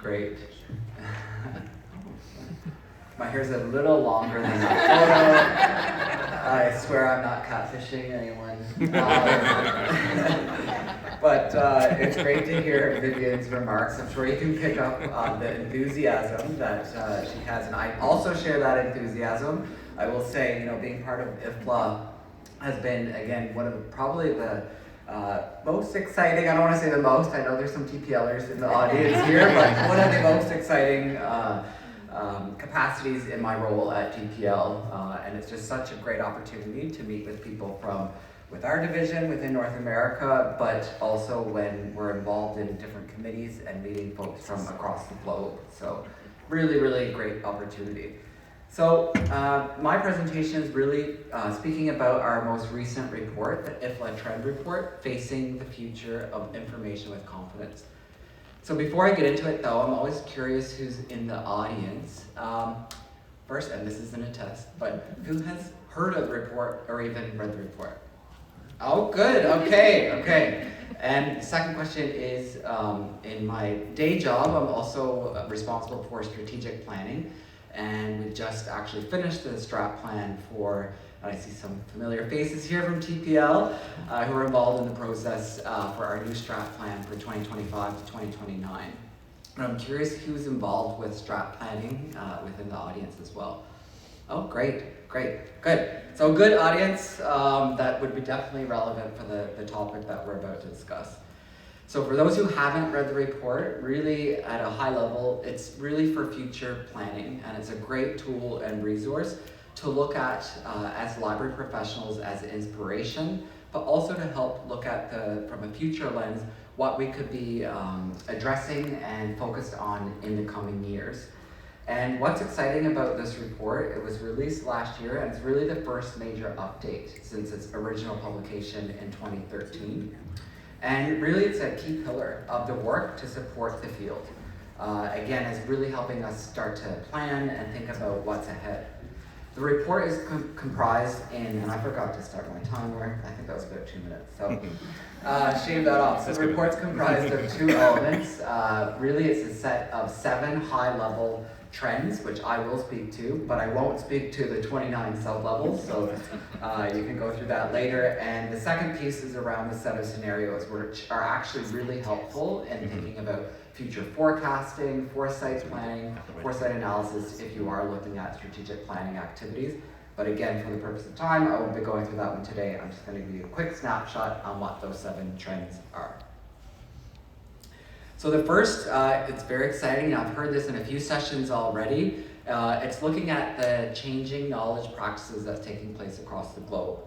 Great. My hair's a little longer than that photo. I swear I'm not catfishing anyone. But it's great to hear Vivian's remarks. I'm sure you can pick up the enthusiasm that she has, and I also share that enthusiasm. I will say, you know, being part of IFLA has been, again, one of probably the most exciting, I don't want to say the most, I know there's some TPLers in the audience here, but one of the most exciting capacities in my role at TPL, and it's just such a great opportunity to meet with people from with our division within North America, but also when we're involved in different committees and meeting folks from across the globe. So really, really great opportunity. So my presentation is really speaking about our most recent report, the IFLA Trend Report, Facing the Future of Information with Confidence. So before I get into it though, I'm always curious who's in the audience. First, and this isn't a test, but who has heard of the report or even read the report? Oh, good, okay. And the second question is, in my day job, I'm also responsible for strategic planning. And we just actually finished the strat plan for, I see some familiar faces here from TPL who are involved in the process for our new strat plan for 2025 to 2029. And I'm curious who's involved with strat planning within the audience as well. Oh, great, good. So good audience that would be definitely relevant for the topic that we're about to discuss. So for those who haven't read the report, really at a high level, it's really for future planning, and it's a great tool and resource to look at as library professionals as inspiration, but also to help look at from a future lens, what we could be addressing and focused on in the coming years. And what's exciting about this report, it was released last year, and it's really the first major update since its original publication in 2013. And really it's a key pillar of the work to support the field. Again, it's really helping us start to plan and think about what's ahead. The report is comprised and I forgot to start my timer, I think that was about 2 minutes, so shave that off. So the report's comprised of 2 elements. Really it's a set of 7 high-level trends, which I will speak to, but I won't speak to the 29 sub-levels, so you can go through that later. And the second piece is around the set of scenarios, which are actually really helpful in thinking about future forecasting, foresight planning, foresight analysis if you are looking at strategic planning activities. But again, for the purpose of time, I won't be going through that one today. I'm just going to give you a quick snapshot on what those 7 trends are. So the first, it's very exciting, and I've heard this in a few sessions already. It's looking at the changing knowledge practices that's taking place across the globe.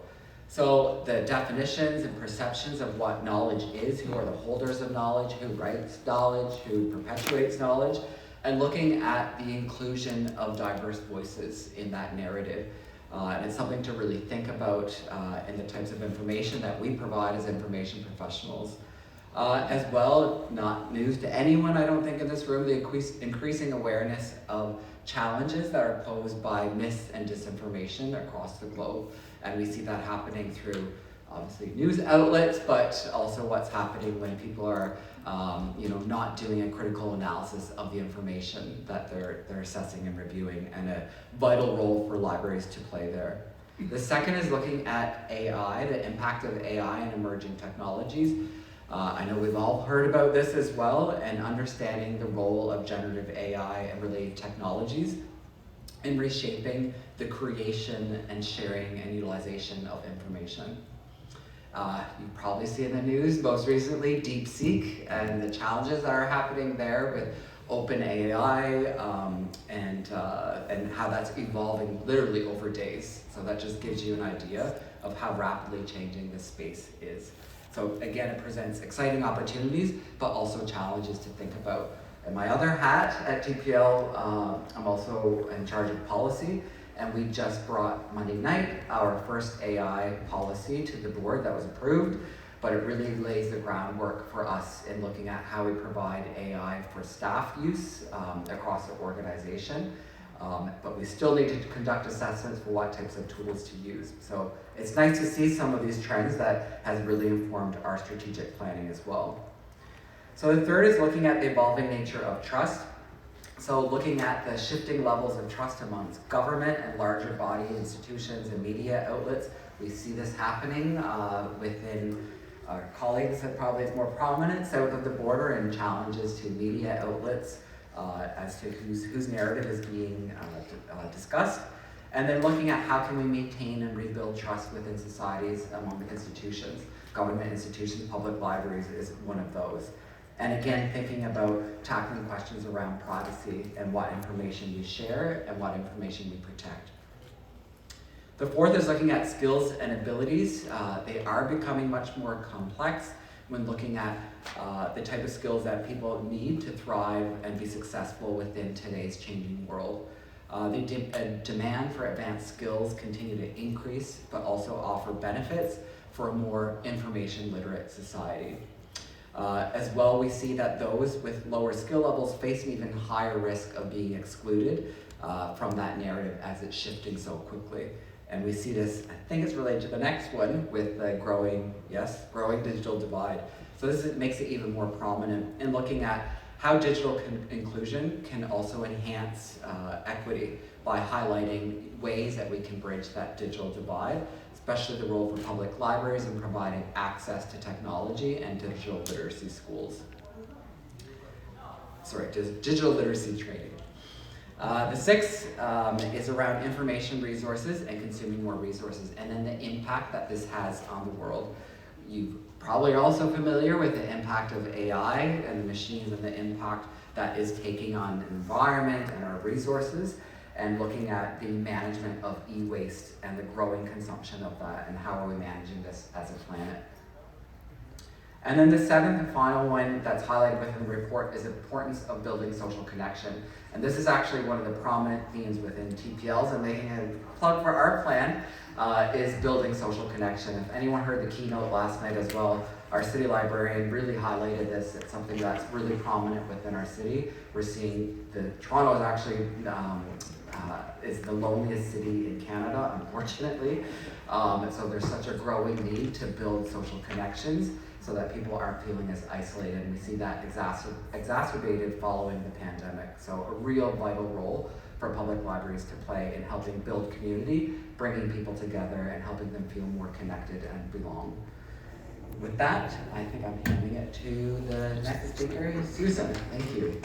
So the definitions and perceptions of what knowledge is, who are the holders of knowledge, who writes knowledge, who perpetuates knowledge, and looking at the inclusion of diverse voices in that narrative. And it's something to really think about in the types of information that we provide as information professionals. As well, not news to anyone, I don't think, in this room, the increasing awareness of challenges that are posed by mis- and disinformation across the globe. And we see that happening through, obviously, news outlets, but also what's happening when people are not doing a critical analysis of the information that they're assessing and reviewing, and a vital role for libraries to play there. The second is looking at AI, the impact of AI and emerging technologies. I know we've all heard about this as well, and understanding the role of generative AI and related technologies in reshaping the creation and sharing and utilization of information. You probably see in the news most recently DeepSeek and the challenges that are happening there with OpenAI and how that's evolving literally over days. So that just gives you an idea of how rapidly changing this space is. So again, it presents exciting opportunities, but also challenges to think about. In my other hat at TPL, I'm also in charge of policy, and we just brought Monday night our first AI policy to the board that was approved, but it really lays the groundwork for us in looking at how we provide AI for staff use across the organization. But we still need to conduct assessments for what types of tools to use. So it's nice to see some of these trends that has really informed our strategic planning as well. So the third is looking at the evolving nature of trust. So looking at the shifting levels of trust amongst government and larger body institutions and media outlets. We see this happening within our colleagues that probably is more prominent south of the border, and challenges to media outlets as to whose narrative is being discussed. And then looking at how can we maintain and rebuild trust within societies among institutions. Government institutions, public libraries is one of those. And again, thinking about tackling questions around privacy and what information we share and what information we protect. The fourth is looking at skills and abilities. They are becoming much more complex when looking at the type of skills that people need to thrive and be successful within today's changing world. The demand for advanced skills continue to increase, but also offer benefits for a more information literate society. As well, we see that those with lower skill levels face an even higher risk of being excluded from that narrative as it's shifting so quickly. And we see this, I think it's related to the next one, with the growing digital divide. So this makes it even more prominent in looking at how digital inclusion can also enhance equity by highlighting ways that we can bridge that digital divide, especially the role for public libraries in providing access to technology and digital literacy schools. Digital literacy training. The sixth is around information resources and consuming more resources, and then the impact that this has on the world. You probably are also familiar with the impact of AI and the machines and the impact that is taking on the environment and our resources, and looking at the management of e-waste and the growing consumption of that, and how are we managing this as a planet. And then the seventh and final one that's highlighted within the report is the importance of building social connection. And this is actually one of the prominent themes within TPLs, and making a plug for our plan is building social connection. If anyone heard the keynote last night as well, our city librarian really highlighted this. It's something that's really prominent within our city. We're seeing Toronto is actually is the loneliest city in Canada, unfortunately. So there's such a growing need to build social connections so that people aren't feeling as isolated. And we see that exacerbated following the pandemic. So a real vital role for public libraries to play in helping build community, bringing people together and helping them feel more connected and belong. With that, I think I'm handing it to the next speaker, Susan. Thank you.